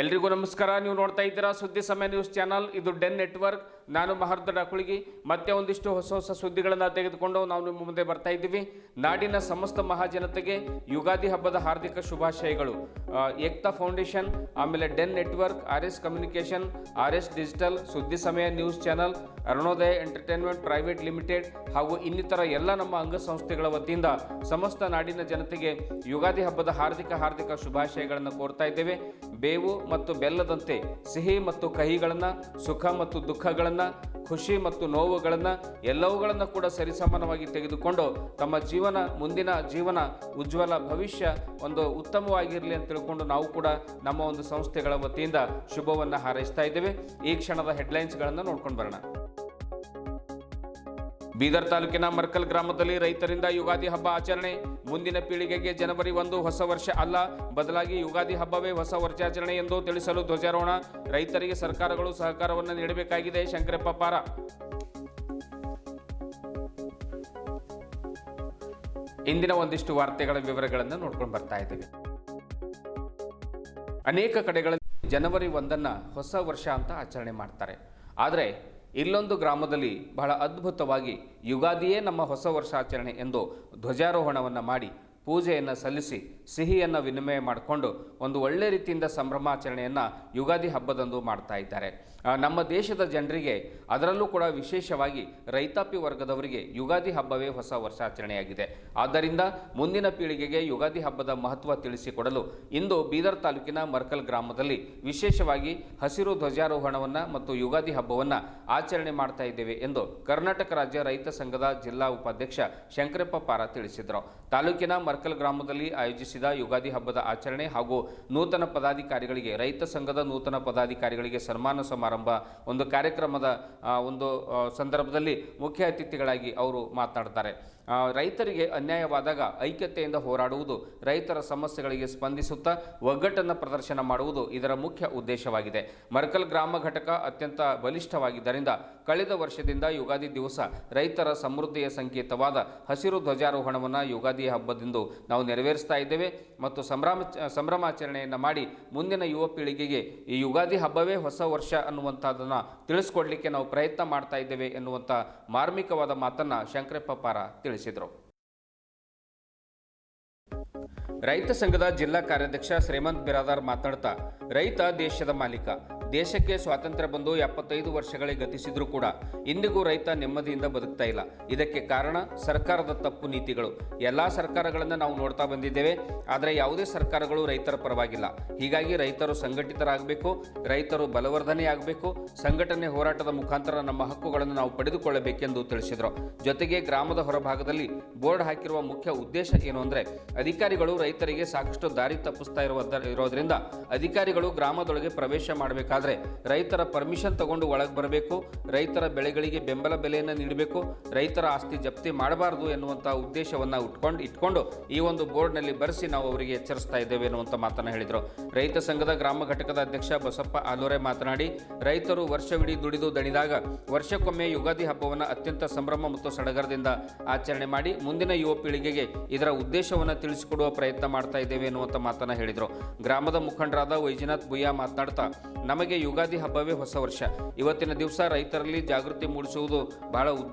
ಎಲ್ರಿಗೂ ನಮಸ್ಕಾರ. ನೀವು ನೋಡ್ತಾ ಇದ್ದೀರಾ ಸುದ್ದಿ ಸಮಯ ನ್ಯೂಸ್ ಚಾನಲ್. ಇದು ಡೆನ್ ನೆಟ್ವರ್ಕ್. ನಾನು ಮಹರ್ದ ಡಾಕುಳಿಗಿ. ಮತ್ತೆ ಒಂದಿಷ್ಟು ಹೊಸ ಸುದ್ದಿಗಳನ್ನು ತೆಗೆದುಕೊಂಡು ನಾವು ನಿಮ್ಮ ಮುಂದೆ ಬರ್ತಾ ಇದ್ದೀವಿ. ನಾಡಿನ ಸಮಸ್ತ ಮಹಾಜನತೆಗೆ ಯುಗಾದಿ ಹಬ್ಬದ ಹಾರ್ದಿಕ ಶುಭಾಶಯಗಳು. ಏಕ್ತಾ ಫೌಂಡೇಶನ್, ಆಮೇಲೆ Den network, RS communication, RS digital, Suddi Samaya news channel, Arunodaya entertainment private limited ಹಾಗೂ ಇನ್ನಿತರ ಎಲ್ಲ ನಮ್ಮ ಅಂಗಸಂಸ್ಥೆಗಳ ವತಿಯಿಂದ ಸಮಸ್ತ ನಾಡಿನ ಜನತೆಗೆ ಯುಗಾದಿ ಹಬ್ಬದ ಹಾರ್ದಿಕ ಶುಭಾಶಯಗಳನ್ನು ಕೋರ್ತಾ ಇದ್ದೇವೆ. ಬೇವು ಮತ್ತು ಬೆಲ್ಲದಂತೆ ಸಿಹಿ ಮತ್ತು ಕಹಿಗಳನ್ನು, ಸುಖ ಮತ್ತು ದುಃಖಗಳನ್ನು, ಖುಷಿ ಮತ್ತು ನೋವುಗಳನ್ನು ಎಲ್ಲವುಗಳನ್ನು ಕೂಡ ಸರಿಸಮಾನವಾಗಿ ತೆಗೆದುಕೊಂಡು ತಮ್ಮ ಮುಂದಿನ ಜೀವನ ಉಜ್ವಲ ಭವಿಷ್ಯ ಒಂದು ಉತ್ತಮವಾಗಿರಲಿ ಅಂತ ತಿಳ್ಕೊಂಡು ನಾವು ಕೂಡ ನಮ್ಮ ಒಂದು ಸಂಸ್ಥೆಗಳ ವತಿಯಿಂದ ಶುಭವನ್ನು ಹಾರೈಸ್ತಾ ಇದ್ದೇವೆ. ಈ ಕ್ಷಣದ ಹೆಡ್ಲೈನ್ಸ್ಗಳನ್ನು ನೋಡ್ಕೊಂಡು ಬರೋಣ. ಬೀದರ್ ತಾಲೂಕಿನ ಮರ್ಕಲ್ ಗ್ರಾಮದಲ್ಲಿ ರೈತರಿಂದ ಯುಗಾದಿ ಹಬ್ಬ ಆಚರಣೆ. ಮುಂದಿನ ಪೀಳಿಗೆಗೆ ಜನವರಿ 1 ಹೊಸ ವರ್ಷ ಅಲ್ಲ, ಬದಲಾಗಿ ಯುಗಾದಿ ಹಬ್ಬವೇ ಹೊಸ ವರ್ಷಾಚರಣೆ ಎಂದು ತಿಳಿಸಲು ಧ್ವಜಾರೋಹಣ. ರೈತರಿಗೆ ಸರ್ಕಾರಗಳು ಸಹಕಾರವನ್ನು ನೀಡಬೇಕಾಗಿದೆ. ಶಂಕರಪ್ಪ ಪಾರ. ಇಂದಿನ ಒಂದಿಷ್ಟು ವಾರ್ತೆಗಳ ವಿವರಗಳನ್ನು ನೋಡ್ಕೊಂಡು ಬರ್ತಾ ಇದ್ದೇವೆ. ಅನೇಕ ಕಡೆಗಳಲ್ಲಿ ಜನವರಿ 1 ಹೊಸ ವರ್ಷ ಅಂತ ಆಚರಣೆ ಮಾಡ್ತಾರೆ. ಆದರೆ ಇಲ್ಲೊಂದು ಗ್ರಾಮದಲ್ಲಿ ಬಹಳ ಅದ್ಭುತವಾಗಿ ಯುಗಾದಿಯೇ ನಮ್ಮ ಹೊಸ ವರ್ಷಾಚರಣೆ ಎಂದು ಧ್ವಜಾರೋಹಣವನ್ನು ಮಾಡಿ ಪೂಜೆಯನ್ನು ಸಲ್ಲಿಸಿ ಸಿಹಿಯನ್ನು ವಿನಿಮಯ ಮಾಡಿಕೊಂಡು ಒಂದು ಒಳ್ಳೆ ರೀತಿಯಿಂದ ಸಂಭ್ರಮಾಚರಣೆಯನ್ನು ಯುಗಾದಿ ಹಬ್ಬದಂದು ಮಾಡ್ತಾ ಇದ್ದಾರೆ. ನಮ್ಮ ದೇಶದ ಜನರಿಗೆ, ಅದರಲ್ಲೂ ಕೂಡ ವಿಶೇಷವಾಗಿ ರೈತಾಪಿ ವರ್ಗದವರಿಗೆ ಯುಗಾದಿ ಹಬ್ಬವೇ ಹೊಸ ವರ್ಷಾಚರಣೆಯಾಗಿದೆ. ಆದ್ದರಿಂದ ಮುಂದಿನ ಪೀಳಿಗೆಗೆ ಯುಗಾದಿ ಹಬ್ಬದ ಮಹತ್ವ ತಿಳಿಸಿಕೊಡಲು ಇಂದು ಬೀದರ್ ತಾಲೂಕಿನ ಮರ್ಕಲ್ ಗ್ರಾಮದಲ್ಲಿ ವಿಶೇಷವಾಗಿ ಹಸಿರು ಧ್ವಜಾರೋಹಣವನ್ನು ಮತ್ತು ಯುಗಾದಿ ಹಬ್ಬವನ್ನು ಆಚರಣೆ ಮಾಡ್ತಾ ಇದ್ದೇವೆ ಎಂದು ಕರ್ನಾಟಕ ರಾಜ್ಯ ರೈತ ಸಂಘದ ಜಿಲ್ಲಾ ಉಪಾಧ್ಯಕ್ಷ ಶಂಕರಪ್ಪ ಪಾರ ತಿಳಿಸಿದರು. ತಾಲೂಕಿನ ಮರ್ಕಲ್ ಗ್ರಾಮದಲ್ಲಿ ಆಯೋಜಿಸಿದ ಯುಗಾದಿ ಹಬ್ಬದ ಆಚರಣೆ ಹಾಗೂ ನೂತನ ಪದಾಧಿಕಾರಿಗಳಿಗೆ, ರೈತ ಸಂಘದ ನೂತನ ಪದಾಧಿಕಾರಿಗಳಿಗೆ ಸನ್ಮಾನ ಸಮಾರಂಭ ಒಂದು ಕಾರ್ಯಕ್ರಮದ ಒಂದು ಸಂದರ್ಭದಲ್ಲಿ ಮುಖ್ಯ ಅತಿಥಿಗಳಾಗಿ ಅವರು ಮಾತನಾಡ್ತಾರೆ. ರೈತರಿಗೆ ಅನ್ಯಾಯವಾದಾಗ ಐಕ್ಯತೆಯಿಂದ ಹೋರಾಡುವುದು, ರೈತರ ಸಮಸ್ಯೆಗಳಿಗೆ ಸ್ಪಂದಿಸುತ್ತಾ ಒಗ್ಗಟ್ಟನ್ನು ಪ್ರದರ್ಶನ ಮಾಡುವುದು ಇದರ ಮುಖ್ಯ ಉದ್ದೇಶವಾಗಿದೆ. ಮರ್ಕಲ್ ಗ್ರಾಮ ಘಟಕ ಅತ್ಯಂತ ಬಲಿಷ್ಠವಾಗಿದ್ದರಿಂದ ಕಳೆದ ವರ್ಷದಿಂದ ಯುಗಾದಿ ದಿವಸ ರೈತರ ಸಮೃದ್ಧಿಯ ಸಂಕೇತವಾದ ಹಸಿರು ಧ್ವಜಾರೋಹಣವನ್ನು ಯುಗಾದಿ ಹಬ್ಬದಿಂದ ನಾವು ನೆರವೇರಿಸ್ತಾ ಇದ್ದೇವೆ ಮತ್ತು ಸಂಭ್ರಮಾಚರಣೆಯನ್ನು ಮಾಡಿ ಮುಂದಿನ ಯುವ ಪೀಳಿಗೆಗೆ ಈ ಯುಗಾದಿ ಹಬ್ಬವೇ ಹೊಸ ವರ್ಷ ಅನ್ನುವಂಥದ್ದನ್ನು ತಿಳಿಸ್ಕೊಡ್ಲಿಕ್ಕೆ ನಾವು ಪ್ರಯತ್ನ ಮಾಡ್ತಾ ಇದ್ದೇವೆ ಎನ್ನುವಂಥ ಮಾರ್ಮಿಕವಾದ ಮಾತನ್ನು ಶಂಕರಪ್ಪ ಪಾರ ತಿಳಿಸಿದರು. ರೈತ ಸಂಘದ ಜಿಲ್ಲಾ ಕಾರ್ಯಾಧ್ಯಕ್ಷ ಶ್ರೀಮಂತ್ ಬಿರಾದಾರ್ ಮಾತನಾಡ್ತಾ, ರೈತ ದೇಶದ ಮಾಲೀಕ. ದೇಶಕ್ಕೆ ಸ್ವಾತಂತ್ರ್ಯ ಬಂದು 75 ವರ್ಷಗಳೇ ಗತಿಸಿದ್ರೂ ಕೂಡ ಇಂದಿಗೂ ರೈತ ನೆಮ್ಮದಿಯಿಂದ ಬದುಕ್ತಾ ಇಲ್ಲ. ಇದಕ್ಕೆ ಕಾರಣ ಸರ್ಕಾರದ ತಪ್ಪು ನೀತಿಗಳು. ಎಲ್ಲ ಸರ್ಕಾರಗಳನ್ನು ನಾವು ನೋಡ್ತಾ ಬಂದಿದ್ದೇವೆ, ಆದರೆ ಯಾವುದೇ ಸರ್ಕಾರಗಳು ರೈತರ ಪರವಾಗಿಲ್ಲ. ಹೀಗಾಗಿ ರೈತರು ಸಂಘಟಿತರಾಗಬೇಕು, ರೈತರು ಬಲವರ್ಧನೆಯಾಗಬೇಕು, ಸಂಘಟನೆ ಹೋರಾಟದ ಮುಖಾಂತರ ನಮ್ಮ ಹಕ್ಕುಗಳನ್ನು ನಾವು ಪಡೆದುಕೊಳ್ಳಬೇಕೆಂದು ತಿಳಿಸಿದರು. ಜೊತೆಗೆ ಗ್ರಾಮದ ಹೊರಭಾಗದಲ್ಲಿ ಬೋರ್ಡ್ ಹಾಕಿರುವ ಮುಖ್ಯ ಉದ್ದೇಶ ಏನು ಅಂದರೆ, ಅಧಿಕಾರಿಗಳು ರೈತರಿಗೆ ಸಾಕಷ್ಟು ದಾರಿ ತಪ್ಪಿಸ್ತಾ ಇರೋದ್ರಿಂದ ಅಧಿಕಾರಿಗಳು ಗ್ರಾಮದೊಳಗೆ ಪ್ರವೇಶ ಮಾಡಬೇಕಾದ್ರೆ ರೈತರ ಪರ್ಮಿಷನ್ ತಗೊಂಡು ಒಳಗೆ ಬರಬೇಕು, ರೈತರ ಬೆಳೆಗಳಿಗೆ ಬೆಂಬಲ ಬೆಲೆಯನ್ನು ನೀಡಬೇಕು, ರೈತರ ಆಸ್ತಿ ಜಪ್ತಿ ಮಾಡಬಾರದು ಎನ್ನುವಂಥ ಉದ್ದೇಶವನ್ನು ಇಟ್ಕೊಂಡು ಈ ಒಂದು ಬೋರ್ಡ್ನಲ್ಲಿ ಬರೆಸಿ ನಾವು ಅವರಿಗೆ ಎಚ್ಚರಿಸ್ತಾ ಇದ್ದೇವೆ ಎನ್ನುವಂಥ ಮಾತನ್ನು ಹೇಳಿದರು. ರೈತ ಸಂಘದ ಗ್ರಾಮ ಘಟಕದ ಅಧ್ಯಕ್ಷ ಬಸಪ್ಪ ಆಲೋರೆ ಮಾತನಾಡಿ, ರೈತರು ವರ್ಷವಿಡೀ ದುಡಿದು ದಣಿದಾಗ ವರ್ಷಕ್ಕೊಮ್ಮೆ ಯುಗಾದಿ ಹಬ್ಬವನ್ನು ಅತ್ಯಂತ ಸಂಭ್ರಮ ಮತ್ತು ಸಡಗರದಿಂದ ಆಚರಣೆ ಮಾಡಿ ಮುಂದಿನ ಯುವ ಪೀಳಿಗೆಗೆ ಇದರ ಉದ್ದೇಶವನ್ನು ತಿಳಿಸಿಕೊಡುವ ಪ್ರಯತ್ನ ಮಾಡ್ತಾ ಇದ್ದೇವೆ ಎನ್ನುವಂಥ ಮಾತನ್ನು ಹೇಳಿದರು. ಗ್ರಾಮದ ಮುಖಂಡರಾದ ವೈಜನಾಥ್ ಬುಯ್ಯ ಮಾತನಾಡ್ತಾ, ನಮಗೆ ಯುಗಾದಿ ಹಬ್ಬವೇ ಹೊಸ ವರ್ಷ. ಇವತ್ತಿನ ದಿವಸ ರೈತರಲ್ಲಿ ಜಾಗೃತಿ ಮೂಡಿಸುವುದು ಬಹಳ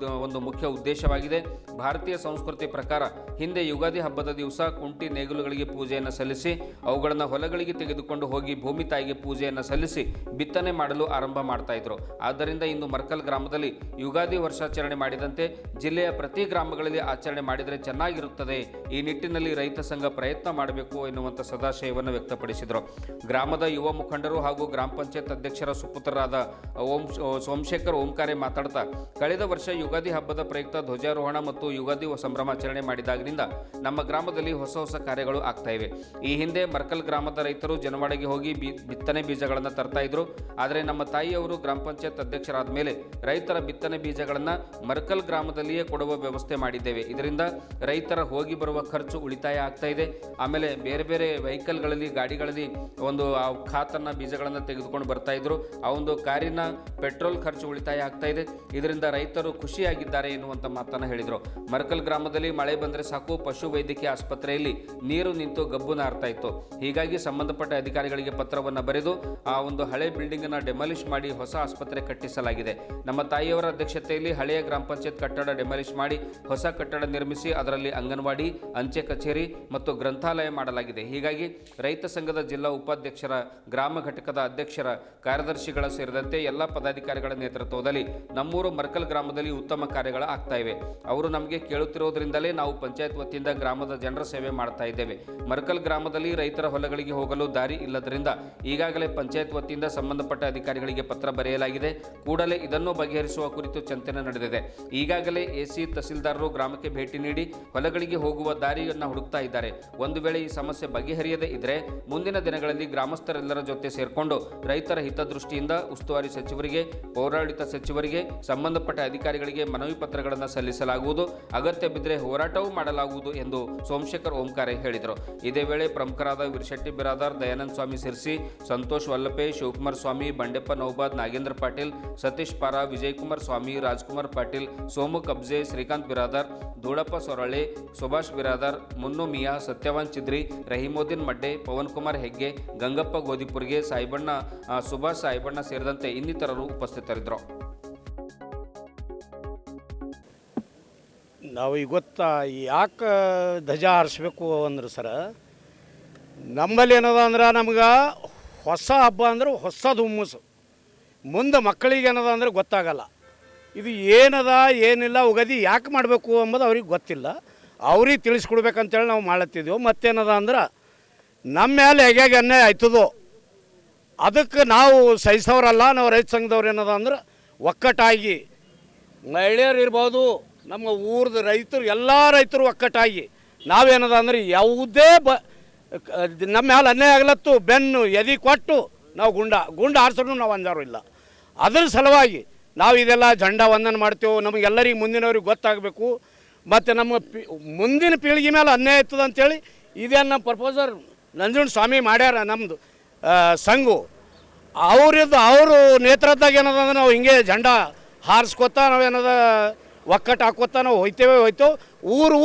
ಒಂದು ಮುಖ್ಯ ಉದ್ದೇಶವಾಗಿದೆ. ಭಾರತೀಯ ಸಂಸ್ಕೃತಿ ಪ್ರಕಾರ ಹಿಂದೆ ಯುಗಾದಿ ಹಬ್ಬದ ದಿವಸ ಕುಂಟಿ ನೇಗಿಲುಗಳಿಗೆ ಪೂಜೆಯನ್ನು ಸಲ್ಲಿಸಿ ಅವುಗಳನ್ನು ಹೊಲಗಳಿಗೆ ತೆಗೆದುಕೊಂಡು ಹೋಗಿ ಭೂಮಿ ತಾಯಿಗೆ ಪೂಜೆಯನ್ನು ಸಲ್ಲಿಸಿ ಬಿತ್ತನೆ ಮಾಡಲು ಆರಂಭ ಮಾಡ್ತಾ ಇದ್ರು. ಆದ್ದರಿಂದ ಇಂದು ಮರ್ಕಲ್ ಗ್ರಾಮದಲ್ಲಿ ಯುಗಾದಿ ವರ್ಷಾಚರಣೆ ಮಾಡಿದಂತೆ ಜಿಲ್ಲೆಯ ಪ್ರತಿ ಗ್ರಾಮಗಳಲ್ಲಿ ಆಚರಣೆ ಮಾಡಿದರೆ ಚೆನ್ನಾಗಿರುತ್ತದೆ. ಈ ನಿಟ್ಟಿನಲ್ಲಿ ರೈತ ಸಂಘ ಪ್ರಯತ್ನ ಮಾಡಬೇಕು ಎನ್ನುವಂಥ ಸದಾಶಯವನ್ನು ವ್ಯಕ್ತಪಡಿಸಿದರು. ಗ್ರಾಮದ ಯುವ ಮುಖಂಡರು ಹಾಗೂ ಗ್ರಾಮ ಪಂಚಾಯತ್ ಅಧ್ಯಕ್ಷರ ಸುಪುತ್ರರಾದ ಸೋಮಶೇಖರ್ ಓಂಕಾರೆ ಮಾತಾಡ್ತಾ, ಕಳೆದ ವರ್ಷ ಯುಗಾದಿ ಹಬ್ಬದ ಪ್ರಯುಕ್ತ ಧ್ವಜಾರೋಹಣ ಮತ್ತು ಯುಗಾದಿ ಸಂಭ್ರಮಾಚರಣೆ ಮಾಡಿದಾಗಿನಿಂದ ನಮ್ಮ ಗ್ರಾಮದಲ್ಲಿ ಹೊಸ ಕಾರ್ಯಗಳು ಆಗ್ತಾ ಇವೆ. ಈ ಹಿಂದೆ ಮರ್ಕಲ್ ಗ್ರಾಮದ ರೈತರು ಜನವಾಡಿಗೆ ಹೋಗಿ ಬಿತ್ತನೆ ಬೀಜಗಳನ್ನು ತರ್ತಾ ಇದ್ರು. ಆದರೆ ನಮ್ಮ ತಾಯಿಯವರು ಗ್ರಾಮ ಪಂಚಾಯತ್ ಅಧ್ಯಕ್ಷರಾದ ಮೇಲೆ ರೈತರ ಬಿತ್ತನೆ ಬೀಜಗಳನ್ನು ಮರ್ಕಲ್ ಗ್ರಾಮದಲ್ಲಿಯೇ ಕೊಡುವ ವ್ಯವಸ್ಥೆ ಮಾಡಿದ್ದೇವೆ. ಇದರಿಂದ ರೈತರ ಹೋಗಿ ಬರುವ ಖರ್ಚು ಉಳಿತಾಯ ಆಗ್ತಾ ಇದೆ. ಆಮೇಲೆ ಬೇರೆ ಬೇರೆ ವೆಹಿಕಲ್ಗಳಲ್ಲಿ, ಗಾಡಿಗಳಲ್ಲಿ ಒಂದು ಖಾತನ್ನು, ಬೀಜಗಳನ್ನು ತೆಗೆದುಕೊಂಡು ಬರ್ತಾ ಇದ್ರು. ಆ ಒಂದು ಕಾರಿನ ಪೆಟ್ರೋಲ್ ಖರ್ಚು ಉಳಿತಾಯ ಆಗ್ತಾ ಇದೆ. ಇದರಿಂದ ರೈತರು ಖುಷಿಯಾಗಿದ್ದಾರೆ ಎನ್ನುವಂಥ ಮಾತನ್ನು ಹೇಳಿದರು. ಮರ್ಕಲ್ ಗ್ರಾಮದಲ್ಲಿ ಮಳೆ ಬಂದರೆ ಸಾಕು ಪಶು ವೈದ್ಯಕೀಯ ಆಸ್ಪತ್ರೆಯಲ್ಲಿ ನೀರು ನಿಂತು ಗಬ್ಬು ನಾರ್ತಾ ಇತ್ತು. ಹೀಗಾಗಿ ಸಂಬಂಧಪಟ್ಟ ಅಧಿಕಾರಿಗಳಿಗೆ ಪತ್ರವನ್ನು ಬರೆದು ಆ ಒಂದು ಹಳೆ ಬಿಲ್ಡಿಂಗ್ ಅನ್ನು ಡೆಮಾಲಿಷ್ ಮಾಡಿ ಹೊಸ ಆಸ್ಪತ್ರೆ ಕಟ್ಟಿಸಲಾಗಿದೆ. ನಮ್ಮ ತಾಯಿಯವರ ಅಧ್ಯಕ್ಷತೆಯಲ್ಲಿ ಹಳೆಯ ಗ್ರಾಮ ಪಂಚಾಯತ್ ಕಟ್ಟಡ ಡೆಮಾಲಿಷ್ ಮಾಡಿ ಹೊಸ ಕಟ್ಟಡ ನಿರ್ಮಿಸಿ ಅದರಲ್ಲಿ ಅಂಗನವಾಡಿ, ಅಂಚೆ ಕಚೇರಿ ಮತ್ತು ಗ್ರಂಥಾಲಯ ಮಾಡಲಾಗಿದೆ. ಹೀಗಾಗಿ ರೈತ ಸಂಘದ ಜಿಲ್ಲಾ ಉಪಾಧ್ಯಕ್ಷರ, ಗ್ರಾಮ ಘಟಕದ ಅಧ್ಯಕ್ಷರ, ಕಾರ್ಯದರ್ಶಿಗಳ ಸೇರಿದಂತೆ ಎಲ್ಲ ಪದಾಧಿಕಾರಿಗಳ ನೇತೃತ್ವದಲ್ಲಿ ನಮ್ಮೂರು ಮರ್ಕಲ್ ಗ್ರಾಮದಲ್ಲಿ ಉತ್ತಮ ಕಾರ್ಯಗಳು ಆಗ್ತಾ ಇವೆ. ಅವರು ನಮಗೆ ಕೇಳುತ್ತಿರೋದ್ರಿಂದಲೇ ನಾವು ಪಂಚಾಯತ್ ವತಿಯಿಂದ ಗ್ರಾಮದ ಜನರ ಸೇವೆ ಮಾಡ್ತಾ ಇದ್ದೇವೆ. ಮರ್ಕಲ್ ಗ್ರಾಮದಲ್ಲಿ ರೈತರ ಹೊಲಗಳಿಗೆ ಹೋಗಲು ದಾರಿ ಇಲ್ಲದರಿಂದ ಈಗಾಗಲೇ ಪಂಚಾಯತ್ ವತಿಯಿಂದ ಸಂಬಂಧಪಟ್ಟ ಅಧಿಕಾರಿಗಳಿಗೆ ಪತ್ರ ಬರೆಯಲಾಗಿದೆ. ಕೂಡಲೇ ಇದನ್ನು ಬಗೆಹರಿಸುವ ಕುರಿತು ಚಿಂತನೆ ನಡೆದಿದೆ. ಈಗಾಗಲೇ ಎಸಿ ತಹಸೀಲ್ದಾರರು ಗ್ರಾಮಕ್ಕೆ ಭೇಟಿ ನೀಡಿ ಹೊಲಗಳಿಗೆ ಹೋಗುವ ದಾರಿಯನ್ನು ಹುಡುಕ್ತಾ ಇದ್ದಾರೆ. ಒಂದು ವೇಳೆ ಈ ಸಮಸ್ಯೆ ಬಗೆಹರಿಯದೇ ಇದ್ದರೆ ಮುಂದಿನ ದಿನಗಳಲ್ಲಿ ಗ್ರಾಮಸ್ಥರೆಲ್ಲರ ಜೊತೆ ಸೇರಿಕೊಂಡು ರೈತರ ಹಿತದೃಷ್ಟಿಯಿಂದ ಉಸ್ತುವಾರಿ ಸಚಿವರಿಗೆ, ಪೌರಾಡಳಿತ ಸಚಿವರಿಗೆ, ಸಂಬಂಧಪಟ್ಟ ಅಧಿಕಾರಿಗಳಿಗೆ ಮನವಿ ಪತ್ರಗಳನ್ನು ಸಲ್ಲಿಸಲಾಗುವುದು. ಅಗತ್ಯ ಬಿದ್ದರೆ ಹೋರಾಟವೂ ಮಾಡಲಾಗುವುದು ಎಂದು ಸೋಮಶೇಖರ್ ಓಂಕಾರೆ ಹೇಳಿದರು. ಇದೇ ವೇಳೆ ಪ್ರಮುಖರಾದ ವೀರಶೆಟ್ಟಿ ಬಿರಾದಾರ್, ದಯಾನಂದ ಸ್ವಾಮಿ ಸಿರ್ಸಿ, ಸಂತೋಷ್ ವಲ್ಲಪೆ, ಶಿವಕುಮಾರ್ ಸ್ವಾಮಿ, ಬಂಡೆಪ್ಪ ನೌಬಾದ್, ನಾಗೇಂದ್ರ ಪಾಟೀಲ್, ಸತೀಶ್ ಪಾರ, ವಿಜಯಕುಮಾರ್ ಸ್ವಾಮಿ, ರಾಜ್ಕುಮಾರ್ ಪಾಟೀಲ್, ಸೋಮು ಕಬ್ಜೆ, ಶ್ರೀಕಾಂತ್ ಬಿರಾದಾರ್, ಧೂಳಪ್ಪ ಸೊರಳೆ, ಸುಭಾಷ್ ಬಿರಾದಾರ್, ಮುನ್ನು ಮಿಯಾ, ಸತ್ಯವಾನ್ ಚಿದ್ರಿ, ರಹೀಮುದ್ದೀನ್ ಮಡ್ಡೆ, ಪವನ್ ಕುಮಾರ್ ಹೆಗ್ಗೆ, ಗಂಗಪ್ಪ ಗೋದಿಪುರ್ಗೆ, ಸುಭಾಷ್ ಸಾಯಿಬಣ್ಣ ಸೇರಿದಂತೆ ಇನ್ನಿತರರು ಉಪಸ್ಥಿತರಿದ್ದರು. ನಾವು ಇವತ್ತು ಯಾಕೆ ಧ್ವಜ ಹಾರಿಸ್ಬೇಕು ಅಂದ್ರೆ ಸರ, ನಮ್ಮಲ್ಲಿ ಏನದ ಅಂದ್ರೆ ನಮ್ಗೆ ಹೊಸ ಹಬ್ಬ ಅಂದ್ರೆ ಹೊಸದು ಹುಮ್ಮಸ್ಸು. ಮುಂದೆ ಮಕ್ಕಳಿಗೆ ಏನದ ಅಂದ್ರೆ ಗೊತ್ತಾಗಲ್ಲ ಇದು ಏನದ ಏನಿಲ್ಲ, ಉಗಾದಿ ಯಾಕೆ ಮಾಡಬೇಕು ಅಂಬೋದು ಅವ್ರಿಗೆ ಗೊತ್ತಿಲ್ಲ. ಅವ್ರಿಗೆ ತಿಳಿಸ್ಕೊಡ್ಬೇಕಂತೇಳಿ ನಾವು ಮಾಡತ್ತಿದ್ದೆವು. ಮತ್ತೇನದ ಅಂದ್ರೆ ನಮ್ಮ ಮೇಲೆ ಹೇಗೆ ಅನ್ಯಾಯ ಆಯ್ತದೋ ಅದಕ್ಕೆ ನಾವು ಸಹಿಸೋರಲ್ಲ. ನಾವು ರೈತ ಸಂಘದವ್ರು ಏನದ ಅಂದ್ರೆ ಒಕ್ಕಟ್ಟಾಗಿ, ಮಹಿಳೆಯರು ಇರ್ಬೋದು, ನಮ್ಮ ಊರದ ರೈತರು, ಎಲ್ಲ ರೈತರು ಒಕ್ಕಟ್ಟಾಗಿ ನಾವೇನದ ಅಂದ್ರೆ ಯಾವುದೇ ನಮ್ಮ ಮೇಲೆ ಅನ್ಯಾಯ ಆಗ್ಲತ್ತು ಬೆನ್ನು ಎದೆ ಕೊಟ್ಟು ನಾವು ಗುಂಡ ಆರಿಸೋನು ನಾವು ಅಂಜಾರು ಇಲ್ಲ. ಅದ್ರ ಸಲುವಾಗಿ ನಾವು ಇದೆಲ್ಲ ಜಂಡ ವಂದನೆ ಮಾಡ್ತೇವೆ. ನಮಗೆಲ್ಲರಿಗೆ ಮುಂದಿನವ್ರಿಗೆ ಗೊತ್ತಾಗಬೇಕು. ಮತ್ತು ನಮ್ಮ ಮುಂದಿನ ಪೀಳಿಗೆ ಮೇಲೆ ಅನ್ಯಾಯ ಇರ್ತದೆ ಅಂಥೇಳಿ ಇದೇನು ನಮ್ಮ ಪ್ರಪೋಸರ್ ನಂಜುಂಡ ಸ್ವಾಮಿ ಮಾಡ್ಯಾರ ನಮ್ಮದು ಸಂಘು. ಅವರು ನೇತೃತ್ವದಾಗ ಏನದ ಅಂದ್ರೆ ನಾವು ಹಿಂಗೆ ಜಂಡ ಹಾರಿಸ್ಕೊತಾ ನಾವೇನದ ಒಕ್ಕಟ್ಟು ಹಾಕೋತಾ ನಾವು ಹೋಯ್ತೇವೆ. ಊರು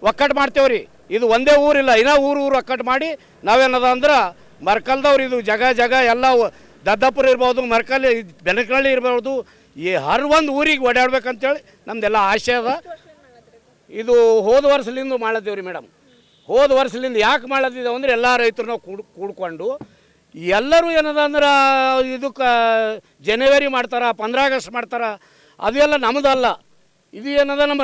ಒಕ್ಕಟ್ಟು ಮಾಡ್ತೇವೆ ರೀ. ಇದು ಒಂದೇ ಊರಿಲ್ಲ, ಇನ್ನೂ ಊರು ಒಕ್ಕಟ್ಟು ಮಾಡಿ ನಾವೇನದ ಅಂದ್ರೆ ಮರ್ಕಲ್ದವ್ರು ಇದು ಜಗ ಎಲ್ಲ ದದ್ದಾಪುರ ಇರ್ಬೋದು, ಮರ್ಕಲ್, ಬೆನಕನಹಳ್ಳಿ ಇರ್ಬೋದು, ಈ ಹರ್ ಒಂದು ಊರಿಗೆ ಓಡಾಡ್ಬೇಕಂತೇಳಿ ನಮ್ದೆಲ್ಲ ಆಸೆ ಅದ. ಇದು ಹೋದ ವರ್ಷದಿಂದ ಮಾಡತ್ತೇವೆ ರೀ ಮೇಡಮ್. ಹೋದ ವರ್ಷದಿಂದ ಯಾಕೆ ಮಾಡತ್ತಿದ್ದೇವೆ ಅಂದ್ರೆ ಎಲ್ಲ ರೈತರು ನಾವು ಕೂಡ್ಕೊಂಡು ಎಲ್ಲರೂ ಏನದ ಅಂದ್ರೆ ಇದಕ್ಕೆ ಜನವರಿ ಮಾಡ್ತಾರೆ, 15 ಆಗಸ್ಟ್ ಮಾಡ್ತಾರೆ. ಅದೆಲ್ಲ ನಮ್ಮದಲ್ಲ. ಇದು ಏನದ ನಮ್ಮ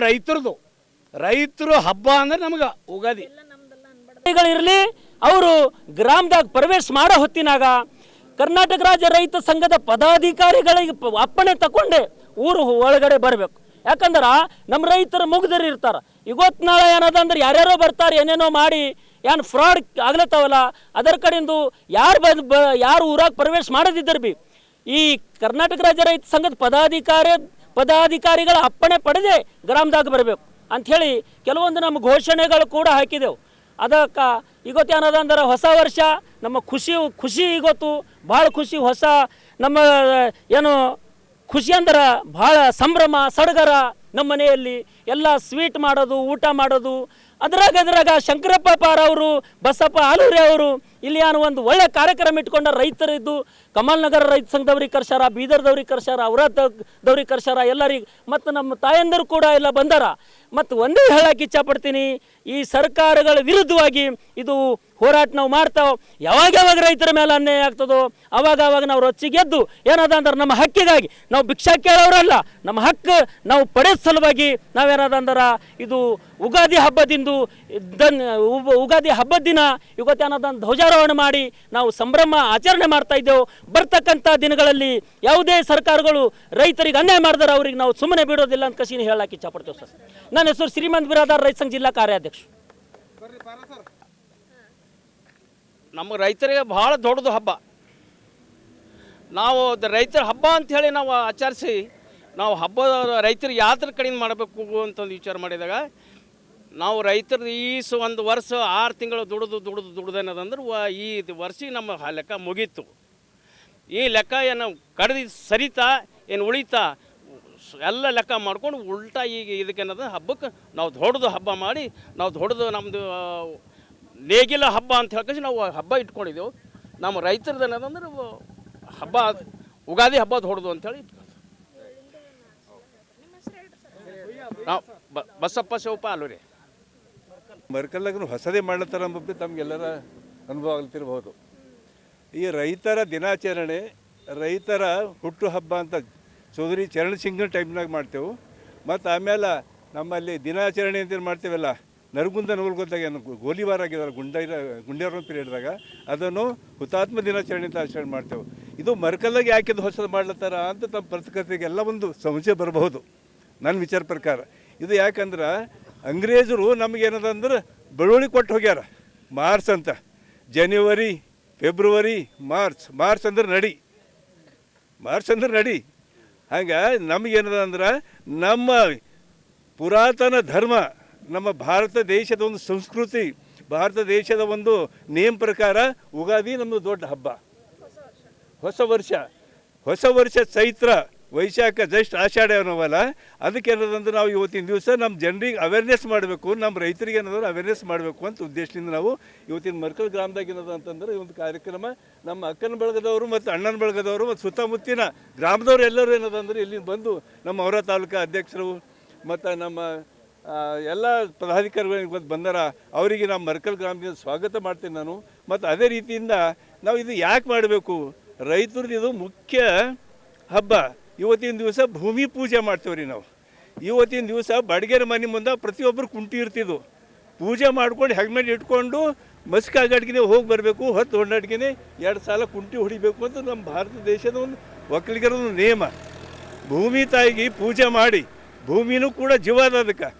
ರೈತರು ಹಬ್ಬ ಅಂದ್ರೆ ನಮ್ಗೆ ಉಗಾದಿ ಇರಲಿ. ಅವರು ಗ್ರಾಮದಾಗ ಪ್ರವೇಶ ಮಾಡೋ ಹೊತ್ತಿನಾಗ ಕರ್ನಾಟಕ ರಾಜ್ಯ ರೈತ ಸಂಘದ ಪದಾಧಿಕಾರಿಗಳಿಗೆ ಅಪ್ಪಣೆ ತಗೊಂಡೆ ಊರು ಒಳಗಡೆ ಬರಬೇಕು. ಯಾಕಂದ್ರೆ ನಮ್ಮ ರೈತರು ಮುಗ್ಧರು ಇರ್ತಾರೆ. ಇವತ್ತು ನಾಳೆ ಏನದ ಅಂದ್ರೆ ಯಾರ್ಯಾರೋ ಬರ್ತಾರೆ, ಏನೇನೋ ಮಾಡಿ ಏನು ಫ್ರಾಡ್ ಆಗ್ಲತ್ತವಲ್ಲ, ಅದರ ಕಡೆಯಿಂದ ಯಾರು ಊರಾಗ ಪ್ರವೇಶ ಮಾಡದಿದ್ದರು ಬಿ ಈ ಕರ್ನಾಟಕ ರಾಜ್ಯ ರೈತ ಸಂಘದ ಪದಾಧಿಕಾರಿಗಳ ಅಪ್ಪಣೆ ಪಡೆದೇ ಗ್ರಾಮದಾಗ ಬರಬೇಕು ಅಂಥೇಳಿ ಕೆಲವೊಂದು ನಮ್ಮ ಘೋಷಣೆಗಳು ಕೂಡ ಹಾಕಿದೆವು. ಅದಕ್ಕೆ ಇವತ್ತು ಏನದ ಅಂದ್ರೆ ಹೊಸ ವರ್ಷ ನಮ್ಮ ಖುಷಿ ಇವತ್ತು ಭಾಳ ಖುಷಿ. ಹೊಸ ನಮ್ಮ ಏನು ಖುಷಿ ಅಂದ್ರೆ ಭಾಳ ಸಂಭ್ರಮ ಸಡಗರ. ನಮ್ಮ ಮನೆಯಲ್ಲಿ ಎಲ್ಲ ಸ್ವೀಟ್ ಮಾಡೋದು, ಊಟ ಮಾಡೋದು. ಅದ್ರಾಗ ಶಂಕರಪ್ಪ ಪಾರವರು, ಬಸಪ್ಪ ಆಲೂರಿ ಅವರು ಇಲ್ಲಿ ಏನೋ ಒಂದು ಒಳ್ಳೆ ಕಾರ್ಯಕ್ರಮ ಇಟ್ಕೊಂಡ ರೈತರಿದ್ದು ಕಮಲ್ ನಗರ ರೈತ ಸಂಘದವ್ರಿಗೆ ಕರ್ಸಾರ, ಬೀದರ್ದವ್ರಿಗೆ ಕರ್ಸಾರ, ಔರಾದವ್ರಿಗೆ ಕರ್ಸಾರ ಎಲ್ಲರಿಗೆ. ಮತ್ತು ನಮ್ಮ ತಾಯಂದರು ಕೂಡ ಎಲ್ಲ ಬಂದಾರ. ಮತ್ತು ಒಂದೇ ಹೇಳಕ್ಕೆ ಇಚ್ಛಪಡ್ತೀನಿ, ಈ ಸರ್ಕಾರಗಳ ವಿರುದ್ಧವಾಗಿ ಇದು ಹೋರಾಟ ನಾವು ಮಾಡ್ತಾವೆ. ಯಾವಾಗ ರೈತರ ಮೇಲೆ ಅನ್ಯಾಯ ಆಗ್ತದೋ ಅವಾಗ ನಾವು ರೊಚ್ಚಿಗೆದ್ದು ಏನದ ಅಂದ್ರೆ ನಮ್ಮ ಹಕ್ಕಿಗಾಗಿ ನಾವು ಭಿಕ್ಷಾ ಕೇಳೋರಲ್ಲ, ನಮ್ಮ ಹಕ್ಕು ನಾವು ಪಡೆದ ಸಲುವಾಗಿ ನಾವೇನದ ಅಂದ್ರೆ ಇದು ಉಗಾದಿ ಹಬ್ಬದ ದಿನ ಇವತ್ತೇನದ ಧ್ವಜಾರೋಹಣ ಮಾಡಿ ನಾವು ಸಂಭ್ರಮ ಆಚರಣೆ ಮಾಡ್ತಾ ಇದ್ದೆವು. ಬರ್ತಕ್ಕಂಥ ದಿನಗಳಲ್ಲಿ ಯಾವುದೇ ಸರ್ಕಾರಗಳು ರೈತರಿಗೆ ಅನ್ಯಾಯ ಮಾಡಿದ್ರೆ ಅವ್ರಿಗೆ ನಾವು ಸುಮ್ಮನೆ ಬಿಡೋದಿಲ್ಲ ಅಂತ ಕಸಿನ ಹೇಳಕ್ಕೆ ಇಚ್ಛಪಡ್ತೇವೆ ಸರ್. ನನ್ನ ಹೆಸರು ಶ್ರೀಮಂತ್ ಬಿರಾದಾರ್, ರೈತ ಸಂಘ ಜಿಲ್ಲಾ ಕಾರ್ಯಾಧ್ಯಕ್ಷ. ನಮ್ಮ ರೈತರಿಗೆ ಭಾಳ ದೊಡ್ಡದು ಹಬ್ಬ. ನಾವು ರೈತರ ಹಬ್ಬ ಅಂಥೇಳಿ ನಾವು ಆಚರಿಸಿ ನಾವು ರೈತರಿಗೆ ಯಾವ ಥರ ಕಡಿಮೆ ಮಾಡಬೇಕು ಅಂತಂದು ವಿಚಾರ ಮಾಡಿದಾಗ ನಾವು ರೈತರದ್ದು ಒಂದು ವರ್ಷ 6 ತಿಂಗಳು ದುಡ್ದೇನದಂದ್ರೆ ಈ ವರ್ಷ ನಮ್ಮ ಲೆಕ್ಕ ಮುಗೀತು. ಈ ಲೆಕ್ಕ ಏನು ಕಡ್ದು ಸರಿತಾ ಏನು ಉಳಿತಾ ಎಲ್ಲ ಲೆಕ್ಕ ಮಾಡ್ಕೊಂಡು ಉಲ್ಟಾ ಈಗ ಇದಕ್ಕೇನದ ಹಬ್ಬಕ್ಕೆ ನಾವು ದೊಡ್ಡದು ಹಬ್ಬ ಮಾಡಿ ನಾವು ದೊಡ್ಡದು ನಮ್ಮದು ನೇಗಿಲ ಹಬ್ಬ ಅಂತ ಹೇಳ್ಕೊಂಡು ನಾವು ಹಬ್ಬ ಇಟ್ಕೊಂಡಿದ್ದೆವು. ನಮ್ಮ ರೈತರದ್ದು ಏನದಂದ್ರೆ ಹಬ್ಬ ಉಗಾದಿ ಹಬ್ಬ ದೊಡ್ಡದು ಅಂಥೇಳಿ ನಾವು ಬಸಪ್ಪ ಶಿವಪ್ಪ ಅಲ್ಲೂರಿ. ಮರ್ಕಲ್ಲಾಗ ಹೊಸದೇ ಮಾಡ್ಲತ್ತಾರ ಅಂಬಿ ತಮಗೆಲ್ಲರ ಅನುಭವ ಆಗ್ತಿರ್ಬೋದು. ಈ ರೈತರ ದಿನಾಚರಣೆ ರೈತರ ಹುಟ್ಟು ಹಬ್ಬ ಅಂತ ಚೌಧರಿ ಚರಣ್ ಸಿಂಗ್ ಟೈಮ್ನಾಗ ಮಾಡ್ತೇವೆ. ಮತ್ತು ಆಮೇಲೆ ನಮ್ಮಲ್ಲಿ ದಿನಾಚರಣೆ ಅಂತೇನು ಮಾಡ್ತೇವಲ್ಲ, ನರಗುಂದ ನವಲ್ಗೊತ್ತಾಗ ಏನು ಗೋಲಿಬಾರ್ ಆಗಿದ್ದಾರೆ ಗುಂಡೇರ ಪೀರಿಯಡ್ದಾಗ, ಅದನ್ನು ಹುತಾತ್ಮ ದಿನಾಚರಣೆ ಅಂತ ಆಚರಣೆ ಮಾಡ್ತೇವೆ. ಇದು ಮರ್ಕಲ್ಲಾಗ ಯಾಕೆ ಹೊಸದು ಮಾಡ್ಲತ್ತಾರ ಅಂತ ತಮ್ಮ ಪತ್ರಕರ್ತೆಗೆಲ್ಲ ಒಂದು ಸಂಶಯ ಬರಬಹುದು ನನ್ನ ವಿಚಾರ ಪ್ರಕಾರ. ಇದು ಯಾಕಂದ್ರೆ ಅಂಗ್ರೇಜರು ನಮಗೇನದಂದ್ರೆ ಬಳುವಳಿ ಕೊಟ್ಟು ಹೋಗ್ಯಾರ. ಮಾರ್ಚ್ ಅಂತ, ಜನವರಿ, ಫೆಬ್ರವರಿ, ಮಾರ್ಚ್ ಅಂದ್ರೆ ನಡಿ, ಮಾರ್ಚ್ ಅಂದ್ರೆ ನಡಿ. ಹಂಗೆ ನಮಗೇನದ ಅಂದ್ರೆ ನಮ್ಮ ಪುರಾತನ ಧರ್ಮ, ನಮ್ಮ ಭಾರತ ದೇಶದ ಒಂದು ಸಂಸ್ಕೃತಿ, ಭಾರತ ದೇಶದ ಒಂದು ನೇಮ್ ಪ್ರಕಾರ ಉಗಾದಿ ನಮ್ಮದು ದೊಡ್ಡ ಹಬ್ಬ. ಹೊಸ ವರ್ಷ ಚೈತ್ರ, ವೈಶಾಖ, ಜಸ್ಟ್ ಆಷಾಢ ಅನ್ನೋವಲ್ಲ. ಅದಕ್ಕೆ ಏನದಂದ್ರೆ ನಾವು ಇವತ್ತಿನ ದಿವಸ ನಮ್ಮ ಜನರಿಗೆ ಅವೇರ್ನೆಸ್ ಮಾಡಬೇಕು, ನಮ್ಮ ರೈತರಿಗೆ ಏನಾದ್ರು ಅವೇರ್ನೆಸ್ ಮಾಡಬೇಕು ಅಂತ ಉದ್ದೇಶದಿಂದ ನಾವು ಇವತ್ತಿನ ಮರ್ಕಲ್ ಗ್ರಾಮದಾಗ ಏನದ ಅಂತಂದ್ರೆ ಈ ಒಂದು ಕಾರ್ಯಕ್ರಮ ನಮ್ಮ ಅಕ್ಕನ ಬಳಗದವರು ಮತ್ತು ಅಣ್ಣನ ಬಳಗದವರು ಮತ್ತು ಸುತ್ತಮುತ್ತಿನ ಗ್ರಾಮದವರು ಎಲ್ಲರೂ ಏನದಂದ್ರೆ ಇಲ್ಲಿಂದ ಬಂದು ನಮ್ಮ ಔರಾ ತಾಲೂಕಾ ಅಧ್ಯಕ್ಷರು ಮತ್ತು ನಮ್ಮ ಎಲ್ಲ ಪದಾಧಿಕಾರಿಗಳು ಇವತ್ತು ಬಂದಾರ. ಅವರಿಗೆ ನಮ್ಮ ಮರ್ಕಲ್ ಗ್ರಾಮದಿಂದ ಸ್ವಾಗತ ಮಾಡ್ತೀನಿ ನಾನು. ಮತ್ತು ಅದೇ ರೀತಿಯಿಂದ ನಾವು ಇದು ಯಾಕೆ ಮಾಡಬೇಕು, ರೈತರದ್ದು ಇದು ಮುಖ್ಯ ಹಬ್ಬ. ಇವತ್ತಿನ ದಿವಸ ಭೂಮಿ ಪೂಜೆ ಮಾಡ್ತೇವೆ ರೀ ನಾವು. ಇವತ್ತಿನ ದಿವಸ ಬಾಡಿಗೆರ ಮನೆ ಮುಂದೆ ಪ್ರತಿಯೊಬ್ಬರು ಕುಂಟಿ ಇರ್ತಿದ್ವು. ಪೂಜೆ ಮಾಡ್ಕೊಂಡು ಹೆಗ್ಮೇಲೆ ಇಟ್ಕೊಂಡು ಮಸ್ಕಾಗಡ್ಗೆ ಹೋಗಿ ಬರಬೇಕು, ಹೊತ್ತು ಹೊಂದಾಡ್ಗೆ 2 ಸಾಲ ಕುಂಟಿ ಹೊಡಿಬೇಕು ಅಂತ ನಮ್ಮ ಭಾರತ ದೇಶದ ಒಂದು ಒಕ್ಕಲಿಗರ ಒಂದು ನಿಯಮ. ಭೂಮಿ ತಾಯಿಗೆ ಪೂಜೆ ಮಾಡಿ, ಭೂಮಿನೂ ಕೂಡ ಜೀವ ಅದ,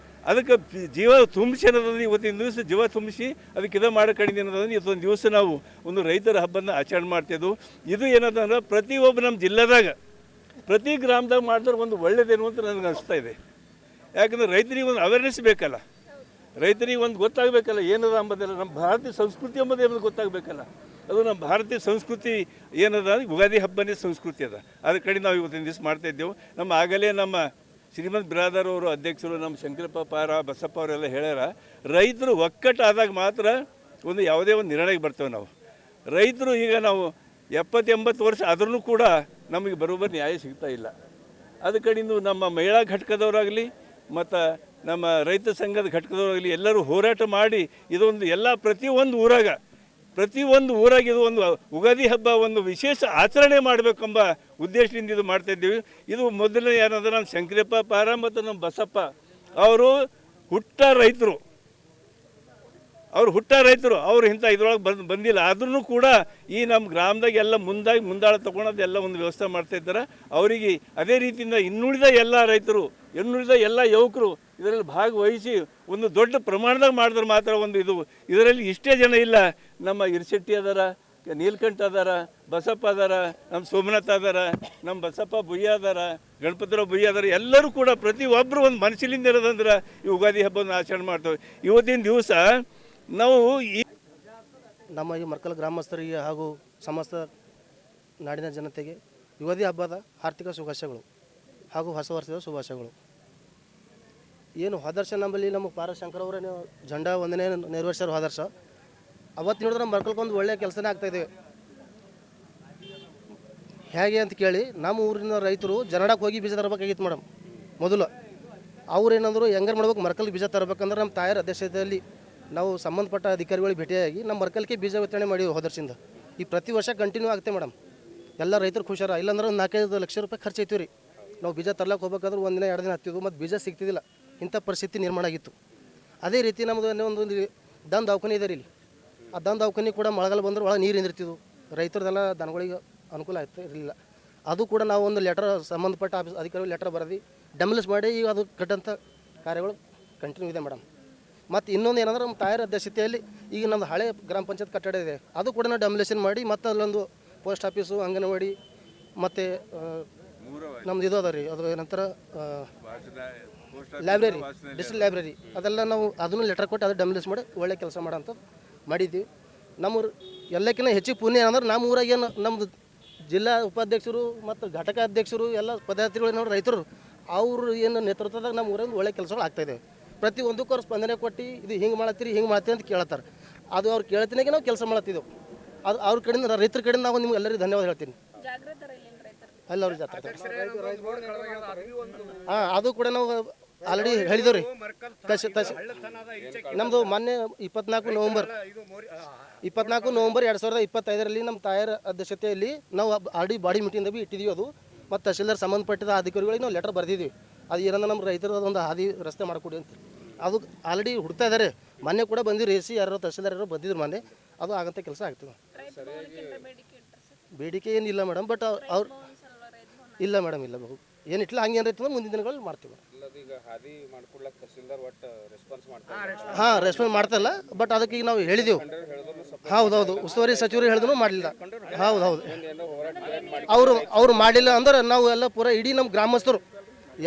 ಅದಕ್ಕೆ ಜೀವ ತುಂಬಿಸಿ ಅನ್ನೋದನ್ನು ಇವತ್ತಿನ ದಿವಸ ಜೀವ ತುಂಬಿಸಿ ಅದಕ್ಕೆ ಇದು ಮಾಡೋ ಕಡಿಮೆ ಅನ್ನೋದನ್ನು ಇವತ್ತೊಂದು ದಿವಸ ನಾವು ಒಂದು ರೈತರ ಹಬ್ಬನ ಆಚರಣೆ ಮಾಡ್ತಿದ್ದೆವು. ಇದು ಏನದಂದ್ರೆ ಪ್ರತಿಯೊಬ್ಬ ನಮ್ಮ ಜಿಲ್ಲೆದಾಗ ಪ್ರತಿ ಗ್ರಾಮದಾಗ ಮಾಡಿದ್ರೆ ಒಂದು ಒಳ್ಳೇದೇನು ಅಂತ ನನಗೆ ಅನಿಸ್ತಾ ಇದೆ. ಯಾಕಂದರೆ ರೈತರಿಗೆ ಒಂದು ಅವೇರ್ನೆಸ್ ಬೇಕಲ್ಲ, ರೈತರಿಗೆ ಒಂದು ಗೊತ್ತಾಗಬೇಕಲ್ಲ ಏನದ ಅಂಬೋದೆಲ್ಲ. ನಮ್ಮ ಭಾರತೀಯ ಸಂಸ್ಕೃತಿ ಎಂಬುದು ಏನದು ಗೊತ್ತಾಗಬೇಕಲ್ಲ. ಅದು ನಮ್ಮ ಭಾರತೀಯ ಸಂಸ್ಕೃತಿ ಏನದ, ಯುಗಾದಿ ಹಬ್ಬನೇ ಸಂಸ್ಕೃತಿ ಅದ. ಅದ್ರ ಕಡೆ ನಾವು ಇವತ್ತಿನ ದಿವಸ ಮಾಡ್ತಾಯಿದ್ದೆವು. ನಮ್ಮ ಆಗಲೇ ನಮ್ಮ ಶ್ರೀಮಂತ್ ಬಿರಾದರ್ ಅವರು ಅಧ್ಯಕ್ಷರು, ನಮ್ಮ ಶಂಕರಪ್ಪ ಪಾರ, ಬಸಪ್ಪ ಅವರೆಲ್ಲ ಹೇಳ್ಯಾರ, ರೈತರು ಒಕ್ಕಟ್ಟಾದಾಗ ಮಾತ್ರ ಒಂದು ಯಾವುದೇ ಒಂದು ನಿರ್ಣಯಕ್ಕೆ ಬರ್ತೇವೆ ನಾವು. ರೈತರು ಈಗ ನಾವು 70-80 ವರ್ಷ ಆದ್ರೂ ಕೂಡ ನಮಗೆ ಬರೋಬ್ಬರಿ ನ್ಯಾಯ ಸಿಗ್ತಾ ಇಲ್ಲ. ಅದ ಕಡೆಯಿಂದ ನಮ್ಮ ಮಹಿಳಾ ಘಟಕದವರಾಗಲಿ ಮತ್ತು ನಮ್ಮ ರೈತ ಸಂಘದ ಘಟಕದವರಾಗಲಿ ಎಲ್ಲರೂ ಹೋರಾಟ ಮಾಡಿ ಇದೊಂದು ಎಲ್ಲ ಪ್ರತಿಯೊಂದು ಊರಾಗ ಇದು ಒಂದು ಉಗಾದಿ ಹಬ್ಬ ಒಂದು ವಿಶೇಷ ಆಚರಣೆ ಮಾಡಬೇಕೆಂಬ ಉದ್ದೇಶದಿಂದ ಇದು ಮಾಡ್ತಾಯಿದ್ದೀವಿ. ಇದು ಮೊದಲನೇ ಏನಂದ್ರೆ ನಮ್ಮ ಶಂಕರಪ್ಪ ಪಾರ ಮತ್ತು ನಮ್ಮ ಬಸಪ್ಪ ಅವರು ಹುಟ್ಟ ರೈತರು, ಅವರು ಇಂಥ ಇದ್ರೊಳಗೆ ಬಂದಿಲ್ಲ. ಆದ್ರೂ ಕೂಡ ಈ ನಮ್ಮ ಗ್ರಾಮದಾಗ ಎಲ್ಲ ಮುಂದಾಳ ತೊಗೊಳೋದು ಎಲ್ಲ ಒಂದು ವ್ಯವಸ್ಥೆ ಮಾಡ್ತಾಯಿದ್ದಾರೆ. ಅವರಿಗೆ ಅದೇ ರೀತಿಯಿಂದ ಇನ್ನುಳಿದ ಎಲ್ಲ ರೈತರು, ಇನ್ನುಳಿದ ಎಲ್ಲ ಯುವಕರು ಇದರಲ್ಲಿ ಭಾಗವಹಿಸಿ ಒಂದು ದೊಡ್ಡ ಪ್ರಮಾಣದಾಗ ಮಾಡಿದ್ರೆ ಮಾತ್ರ ಒಂದು ಇದರಲ್ಲಿ ಇಷ್ಟೇ ಜನ ಇಲ್ಲ. ನಮ್ಮ ಇರ್ಶೆಟ್ಟಿ ಅದಾರ, ನೀಲ್ಕಂಠ ಅದಾರ, ಬಸಪ್ಪ ಅದಾರ, ನಮ್ಮ ಸೋಮನಾಥ್ ಅದಾರ, ನಮ್ಮ ಬಸಪ್ಪ ಬುಯ್ಯ ಅದಾರ, ಗಣಪತಿರಾವ್ ಬುಯ್ಯ ಅದಾರ. ಎಲ್ಲರೂ ಕೂಡ ಪ್ರತಿಯೊಬ್ಬರು ಒಂದು ಮನಸ್ಸಿನಿಂದ ಇರೋದಂದ್ರೆ ಈ ಯುಗಾದಿ ಹಬ್ಬವನ್ನು ಆಚರಣೆ ಮಾಡ್ತೇವೆ. ಇವತ್ತಿನ ದಿವಸ ನಾವು ನಮ್ಮ ಈ ಮರ್ಕಲ್ ಗ್ರಾಮಸ್ಥರಿಗೆ ಹಾಗೂ ಸಮಸ್ತ ನಾಡಿನ ಜನತೆಗೆ ಯುಗಾದಿ ಹಬ್ಬದ ಆರ್ಥಿಕ ಶುಭಾಶಯಗಳು ಹಾಗೂ ಹೊಸ ವರ್ಷದ ಶುಭಾಶಯಗಳು. ಏನು ಹೋದರ್ಶ ನಮ್ಮಲ್ಲಿ ನಮ್ಮ ಪಾರಶಂಕರ್ ಅವರೇ ಜೆಂಡಾ ಒಂದನೇ ನೆರವೇರಿಸ್ಯಾರ ಹೋದರ್ಶ. ಅವತ್ತು ನೋಡಿದ್ರೆ ನಮ್ಮ ಮರ್ಕಲ್ಕೊಂದು ಒಳ್ಳೆಯ ಕೆಲಸನೇ ಆಗ್ತಾಯಿದೆ. ಹೇಗೆ ಅಂತ ಕೇಳಿ, ನಮ್ಮ ಊರಿನ ರೈತರು ಜನಡಕ್ಕೆ ಹೋಗಿ ಬೀಜ ತರಬೇಕಾಗಿತ್ತು ಮೇಡಮ್. ಮೊದಲು ಅವ್ರು ಏನಂದ್ರು ಹೆಂಗಾರು ಮಾಡ್ಬೇಕು, ಮರ್ಕಲ್ ಬೀಜ ತರಬೇಕಂದ್ರೆ ನಮ್ಮ ತಾಯರ ಅಧ್ಯಕ್ಷತೆಯಲ್ಲಿ ನಾವು ಸಂಬಂಧಪಟ್ಟ ಅಧಿಕಾರಿಗಳಿಗೆ ಭೇಟಿಯಾಗಿ ನಮ್ಮ ಮರ್ಕಲ್ಗೆ ಬೀಜ ವಿತರಣೆ ಮಾಡಿವಿ ಹೋದರ್ಷಿಂದ. ಈ ಪ್ರತಿ ವರ್ಷ ಕಂಟಿನ್ಯೂ ಆಗುತ್ತೆ ಮೇಡಮ್. ಎಲ್ಲ ರೈತರು ಖುಷಾರ. ಇಲ್ಲಾಂದ್ರೆ ಒಂದು 4-5 ಲಕ್ಷ ರೂಪಾಯಿ ಖರ್ಚು ಐತೀವಿ ರೀ. ನಾವು ಬೀಜ ತರ್ಲಕ್ಕೆ ಹೋಗ್ಬೇಕಾದ್ರೆ 1 ದಿನ 2 ದಿನ ಹತ್ತಿದ್ವು, ಮತ್ತು ಬೀಜ ಸಿಗ್ತಿದ್ದಿಲ್ಲ. ಇಂಥ ಪರಿಸ್ಥಿತಿ ನಿರ್ಮಾಣ ಆಗಿತ್ತು. ಅದೇ ರೀತಿ ನಮ್ಮದು ಒಂದು ದನ ದವಾಖಾನೆ ಇದೆ ರೀ ಇಲ್ಲಿ. ಆ ದನ ದವಾಖಾನೆ ಕೂಡ ಮಳೆಗಾಲ ಬಂದ್ರೆ ಒಳಗೆ ನೀರು ನಿಂದಿರ್ತಿದ್ವು. ರೈತರದೆಲ್ಲ ದನಗಳಿಗೆ ಅನುಕೂಲ ಆಯ್ತು ಇರಲಿಲ್ಲ. ಅದು ಕೂಡ ನಾವು ಒಂದು ಲೆಟರ್ ಸಂಬಂಧಪಟ್ಟ ಅಧಿಕಾರಿಗಳು ಲೆಟರ್ ಬರೆದು ಡೆಮಲಿಸ್ ಮಾಡಿ ಈಗ ಅದು ಕಟ್ಟಂಥ ಕಾರ್ಯಗಳು ಕಂಟಿನ್ಯೂ ಇದೆ ಮೇಡಮ್. ಮತ್ತು ಇನ್ನೊಂದು ಏನಂದ್ರೆ ನಮ್ಮ ತಾಯರ ಅಧ್ಯಕ್ಷತೆಯಲ್ಲಿ ಈಗ ನಮ್ಮದು ಹಳೆ ಗ್ರಾಮ ಪಂಚಾಯತ್ ಕಟ್ಟಡ ಇದೆ, ಅದು ಕೂಡ ನಾವು ಡೆಮಲಿಷನ್ ಮಾಡಿ ಮತ್ತು ಅಲ್ಲೊಂದು ಪೋಸ್ಟ್ ಆಫೀಸು, ಅಂಗನವಾಡಿ ಮತ್ತು ನಮ್ದು ಇದು ಅದ ರೀ, ಅದು ಏನಂತಾರೆ ಲೈಬ್ರರಿ, ಡಿಸ್ಟ್ರಿಕ್ಟ್ ಲೈಬ್ರರಿ, ಅದೆಲ್ಲ ನಾವು ಅದನ್ನು ಲೆಟರ್ ಕೊಟ್ಟು ಅದು ಡೆಮಲಿಸ್ ಮಾಡಿ ಒಳ್ಳೆ ಕೆಲಸ ಮಾಡೋಂಥದ್ದು ಮಾಡಿದ್ದೀವಿ. ನಮ್ಮ ಎಲ್ಲಕ್ಕಿಂತ ಹೆಚ್ಚಿಗೆ ಪುಣ್ಯ ಏನಂದ್ರೆ ನಮ್ಮ ಊರಾಗ ಏನು ನಮ್ಮದು ಜಿಲ್ಲಾ ಉಪಾಧ್ಯಕ್ಷರು ಮತ್ತು ಘಟಕ ಅಧ್ಯಕ್ಷರು ಎಲ್ಲ ಪದಾಧಿಕಾರಿಗಳು ನೋಡಿ ರೈತರು ಅವರು ಏನು ನೇತೃತ್ವದಾಗ ನಮ್ಮ ಊರಲ್ಲಿ ಒಳ್ಳೆ ಕೆಲಸಗಳು ಆಗ್ತಾಯಿದೆ. ಪ್ರತಿ ಒಂದಕ್ಕೂ ಅವ್ರು ಸ್ಪಂದನೆ ಕೊಟ್ಟು ಇದು ಹಿಂಗೆ ಮಾಡತ್ತೀರಿ ಹಿಂಗೆ ಮಾಡ್ತೀರಿ ಅಂತ ಕೇಳ್ತಾರೆ. ಅದು ಅವ್ರು ಕೇಳ್ತೀನಾಗೆ ನಾವು ಕೆಲಸ ಮಾಡತ್ತಿದ್ದೆವು. ಅದು ಅವ್ರ ಕಡೆಯಿಂದ ರೈತರ ಕಡೆಯಿಂದ ನಾವು ನಿಮ್ಗೆ ಎಲ್ಲರಿಗೂ ಧನ್ಯವಾದ ಹೇಳ್ತೀನಿ. ಎಲ್ಲ ಅವ್ರಿಗೆ ಜಾತ್ರೆ ಹಾಂ ಅದು ಕೂಡ ನಾವು ಆಲ್ರೆಡಿ ಹೇಳಿದೇವೆ ರೀ. ನಮ್ಮದು ಮೊನ್ನೆ 24 ನವಂಬರ್ 2025 ನಮ್ಮ ತಾಯರ ಅಧ್ಯಕ್ಷತೆಯಲ್ಲಿ ನಾವು ಆಲ್ರೆಡಿ ಬಾಡಿ ಮೀಟಿಂಗ್ ಬಿ ಇಟ್ಟಿದ್ದೀವಿ. ಅದು ಮತ್ತು ತಹಶೀಲ್ದಾರ್ ಸಂಬಂಧಪಟ್ಟಿದ ಅಧಿಕಾರಿಗಳಿಗೆ ನಾವು ಲೆಟರ್ ಬರೆದಿದ್ದೀವಿ. ಅದು ಏನಂದ್ರೆ ನಮ್ಮ ರೈತರು ಒಂದು ಹಾದಿ ರಸ್ತೆ ಮಾಡಿಕೊಡಿ ಅಂತ. ಅದು ಆಲ್ರೆಡಿ ಹುಡ್ತಾ ಇದ್ದಾರೆ. ಮೊನ್ನೆ ಕೂಡ ಬಂದಿರು ಎ ಸಿ ಯಾರು ತಹಶೀಲ್ದಾರ್ ಯಾರು ಬಂದಿದ್ರು ಮೊನ್ನೆ. ಅದು ಆಗಂತ ಕೆಲಸ ಆಗ್ತದೆ. ಬೇಡಿಕೆ ಏನಿಲ್ಲ ಮೇಡಮ್, ಬಟ್ ಅವ್ರು ಇಲ್ಲ ಮೇಡಮ್, ಇಲ್ಲ ಏನಿಟ್ಟಿಲ್ಲ. ಹಂಗೆ ಏನಾಯ್ತು ಅಂದ್ರೆ ಮುಂದಿನ ದಿನಗಳಲ್ಲಿ ಮಾಡ್ತೀವಿ. ಹಾಂ ರೆಸ್ಪಾನ್ಸ್ ಮಾಡ್ತಾಯಿಲ್ಲ, ಬಟ್ ಅದಕ್ಕೆ ಈಗ ನಾವು ಹೇಳಿದೆವು. ಹೌದೌದು, ಉಸ್ತುವಾರಿ ಸಚಿವರು ಹೇಳಿದ್ರು ಮಾಡಲಿಲ್ಲ. ಹೌದು ಅವರು ಮಾಡಲಿಲ್ಲ ಅಂದ್ರೆ ನಾವು ಎಲ್ಲ ಪೂರ ಇಡೀ ನಮ್ಮ ಗ್ರಾಮಸ್ಥರು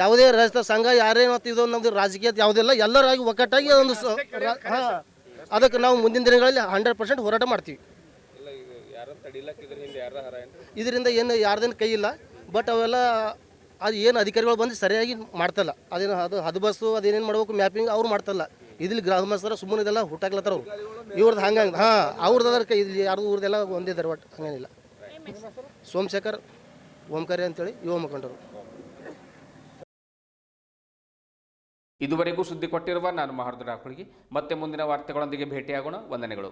ಯಾವುದೇ ರೈತ ಸಂಘ ಯಾರೇ ಮತ್ತು ಇದು ನಮ್ಮದು ರಾಜಕೀಯ ಯಾವುದೆಲ್ಲ ಎಲ್ಲರಾಗಿ ಒಗ್ಗಟ್ಟಾಗಿ ಒಂದು ಹಾಂ ಅದಕ್ಕೆ ನಾವು ಮುಂದಿನ ದಿನಗಳಲ್ಲಿ 100% ಹೋರಾಟ ಮಾಡ್ತೀವಿ. ಇದರಿಂದ ಏನು ಯಾರ್ದೇನು ಕೈ ಇಲ್ಲ, ಬಟ್ ಅವೆಲ್ಲ ಅದು ಏನು ಅಧಿಕಾರಿಗಳು ಬಂದು ಸರಿಯಾಗಿ ಮಾಡ್ತಲ್ಲ. ಅದೇನು ಅದು ಹದ್ಬಸ್ಸು ಅದೇನೇನು ಮಾಡ್ಬೇಕು ಮ್ಯಾಪಿಂಗ್ ಅವ್ರು ಮಾಡ್ತಲ್ಲ. ಇದಿಲ್ಲಿ ಗ್ರಾಮಸ್ಥರ ಸುಮ್ಮನೆ ಇದೆಲ್ಲ ಹುಟ್ಟಾಕ್ಲತ್ತಾರ ಅವ್ರು. ಇವ್ರದ್ದು ಹಂಗೆ ಹಾಂ ಅವ್ರದ್ದು ಅದರ ಕೈ ಇಲ್ಲಿ ಯಾರ್ದು ಊರ್ದೆಲ್ಲ ಒಂದಿದ್ದಾರೆ. ಬಟ್ ಹಂಗೇನಿಲ್ಲ. ಸೋಮಶೇಖರ್ ಓಂಕಾರಿ ಅಂತೇಳಿ ಯುವ ಮುಖಂಡರು. ಇದುವರೆಗೂ ಸುದ್ದಿ ಕೊಟ್ಟಿರುವ ನಾನು ಮಹರ್ದ ಡಾಕುಳಿಗೆ ಮತ್ತೆ ಮುಂದಿನ ವಾರ್ತೆಗಳೊಂದಿಗೆ ಭೇಟಿಯಾಗೋಣ. ವಂದನೆಗಳು.